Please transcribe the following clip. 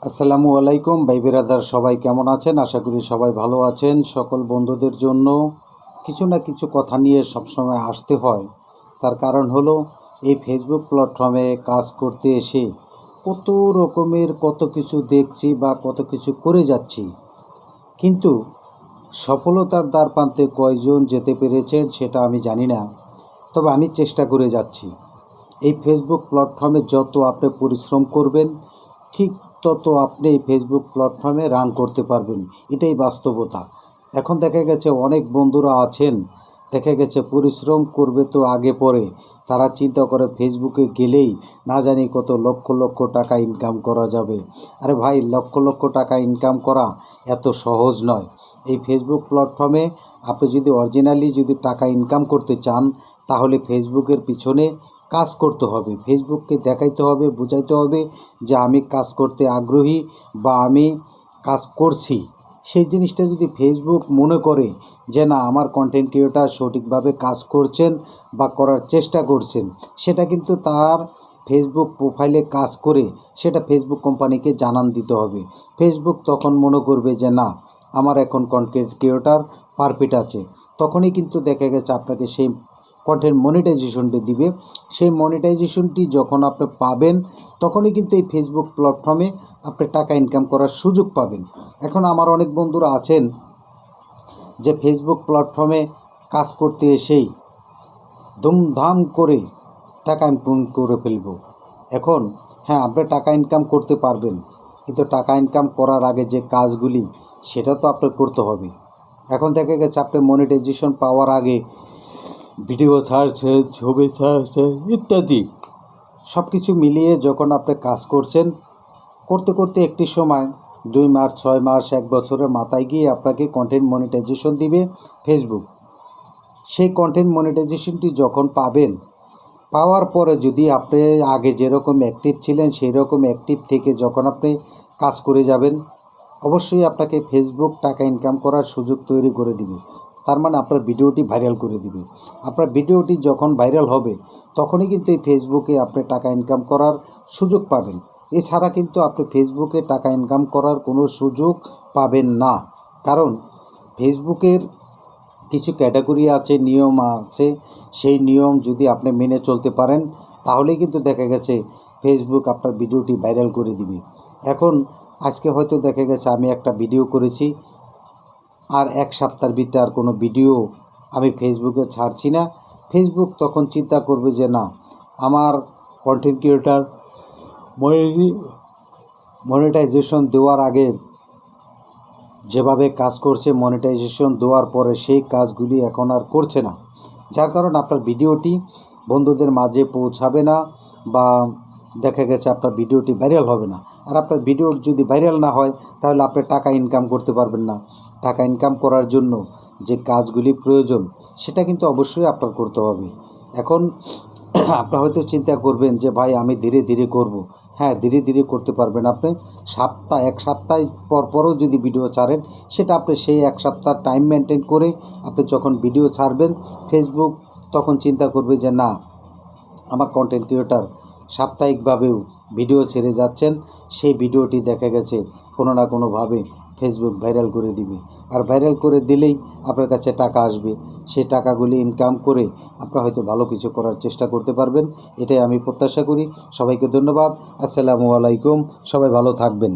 আসসালামু আলাইকুম ভাই বিরাদার, সবাই কেমন আছেন? আশা করি সবাই ভালো আছেন। সকল বন্ধুদের জন্য কিছু না কিছু কথা নিয়ে সবসময় আসতে হয়। তার কারণ হলো এই ফেসবুক প্ল্যাটফর্মে কাজ করতে এসে কত রকমের কত কিছু দেখছি বা কত কিছু করে যাচ্ছি, কিন্তু সফলতার দ্বারপ্রান্তে কয়জন যেতে পেরেছেন সেটা আমি জানি না। তবে আমি চেষ্টা করে যাচ্ছি। এই ফেসবুক প্ল্যাটফর্মে যত আপনি পরিশ্রম করবেন, ঠিক তত আপনি এই ফেসবুক প্ল্যাটফর্মে রান করতে পারবেন। এটাই বাস্তবতা। এখন দেখা গেছে অনেক বন্ধুরা আছেন, দেখা গেছে পরিশ্রম করবে তো আগে পরে, তারা চিন্তা করে ফেসবুকে গেলেই না জানি কত লক্ষ লক্ষ টাকা ইনকাম করা যাবে। আরে ভাই, লক্ষ লক্ষ টাকা ইনকাম করা এত সহজ নয়। এই ফেসবুক প্ল্যাটফর্মে আপনি যদি টাকা ইনকাম করতে চান, তাহলে ফেসবুকের পিছনে কাজ করতে হবে। ফেসবুককে দেখাইতে হবে, বুঝাইতে হবে যে আমি কাজ করতে আগ্রহী বা আমি কাজ করছি। সেই জিনিসটা যদি ফেসবুক মনে করে যে না, আমার কন্টেন্ট ক্রিয়েটর সঠিকভাবে কাজ করছেন বা করার চেষ্টা করছেন, সেটা কিন্তু তার ফেসবুক প্রোফাইলে কাজ করে সেটা ফেসবুক কোম্পানিকে জানান দিতে হবে। ফেসবুক তখন মনে করবে যে না, আমার এখন কন্টেন্ট ক্রিয়েটর পারফেক্ট আছে। তখনই কিন্তু দেখা গেছে আপনাকে সেই কন্টেন্ট মনিটাইজেশনটি দিবে। সেই মনিটাইজেশনটি যখন আপনি পাবেন, তখনই কিন্তু এই ফেসবুক প্ল্যাটফর্মে আপনি টাকা ইনকাম করার সুযোগ পাবেন। এখন আমার অনেক বন্ধুরা আছেন যে ফেসবুক প্ল্যাটফর্মে কাজ করতে এসেই ধুমধাম করে টাকা ইনকাম করে ফেলব। এখন হ্যাঁ, আপনি টাকা ইনকাম করতে পারবেন, কিন্তু টাকা ইনকাম করার আগে যে কাজগুলি, সেটা তো আপনার করতে হবে। এখন দেখা গেছে আপনি মনিটাইজেশন পাওয়ার আগে ভিডিও ছাড়ছেন, ছবি ছাড়ছেন ইত্যাদি সব কিছু মিলিয়ে যখন আপনি কাজ করছেন, করতে করতে একটি সময় 2 মাস, 6 মাস, 1 বছরের মাথায় গিয়ে আপনাকে কন্টেন্ট মনিটাইজেশন দিবে ফেসবুক। সেই কন্টেন্ট মনিটাইজেশনটি যখন পাবেন, পাওয়ার পরে যদি আপনি আগে যেরকম অ্যাক্টিভ ছিলেন সেই রকম অ্যাক্টিভ থেকে যখন আপনি কাজ করে যাবেন, অবশ্যই আপনাকে ফেসবুক টাকা ইনকাম করার সুযোগ তৈরি করে দিবে। তার মানে আপনার ভিডিওটি ভাইরাল করে দিবে। আপনার ভিডিওটি যখন ভাইরাল হবে, তখনই কিন্তু এই ফেসবুকে আপনি টাকা ইনকাম করার সুযোগ পাবেন। এছাড়া কিন্তু আপনি ফেসবুকে টাকা ইনকাম করার কোনো সুযোগ পাবেন না। কারণ ফেসবুকের কিছু ক্যাটাগরি আছে, নিয়ম আছে। সেই নিয়ম যদি আপনি মেনে চলতে পারেন, তাহলেই কিন্তু দেখা গেছে ফেসবুক আপনার ভিডিওটি ভাইরাল করে দিবে। এখন আজকে হয়তো দেখা গেছে আমি একটা ভিডিও করেছি, আর 1 সপ্তাহের ভিতরে আর কোনো ভিডিও আমি ফেসবুকে ছাড়ছি না। ফেসবুক তখন চিন্তা করবে যে না, আমার কন্টেন্ট ক্রিয়েটর মনিটাইজেশন দেওয়ার আগে যেভাবে কাজ করছে, মনিটাইজেশন দেওয়ার পরে সেই কাজগুলি এখন আর করছে না। যার কারণে আপনার ভিডিওটি বন্ধুদের মাঝে পৌঁছাবে না, বা দেখা গেছে আপনার ভিডিওটি ভাইরাল হবে না। আর আপনার ভিডিও যদি ভাইরাল না হয়, তাহলে আপনি টাকা ইনকাম করতে পারবেন না। টাকা ইনকাম করার জন্য যে কাজগুলি প্রয়োজন, সেটা কিন্তু অবশ্যই আপনার করতে হবে। এখন আপনারা হয়তো চিন্তা করবেন যে ভাই আমি ধীরে ধীরে করব। হ্যাঁ, ধীরে ধীরে করতে পারবেন আপনি। 1 সপ্তাহ পরও যদি ভিডিও ছাড়েন, সেটা আপনি সেই 1 সপ্তাহ টাইম মেনটেন করে আপনি যখন ভিডিও ছাড়বেন, ফেসবুক তখন চিন্তা করবে যে না, আমার কন্টেন্ট ক্রিয়েটর সাপ্তাহিকভাবেও ভিডিও ছেড়ে যাচ্ছেন। সেই ভিডিওটি দেখা গেছে কোনো না কোনোভাবে ফেসবুক ভাইরাল করে দিবে। আর ভাইরাল করে দিলেই আপনার কাছে টাকা আসবে। সেই টাকাগুলি ইনকাম করে আপনারা হয়তো ভালো কিছু করার চেষ্টা করতে পারবেন। এটাই আমি প্রত্যাশা করি। সবাইকে ধন্যবাদ। আসসালামু আলাইকুম। সবাই ভালো থাকবেন।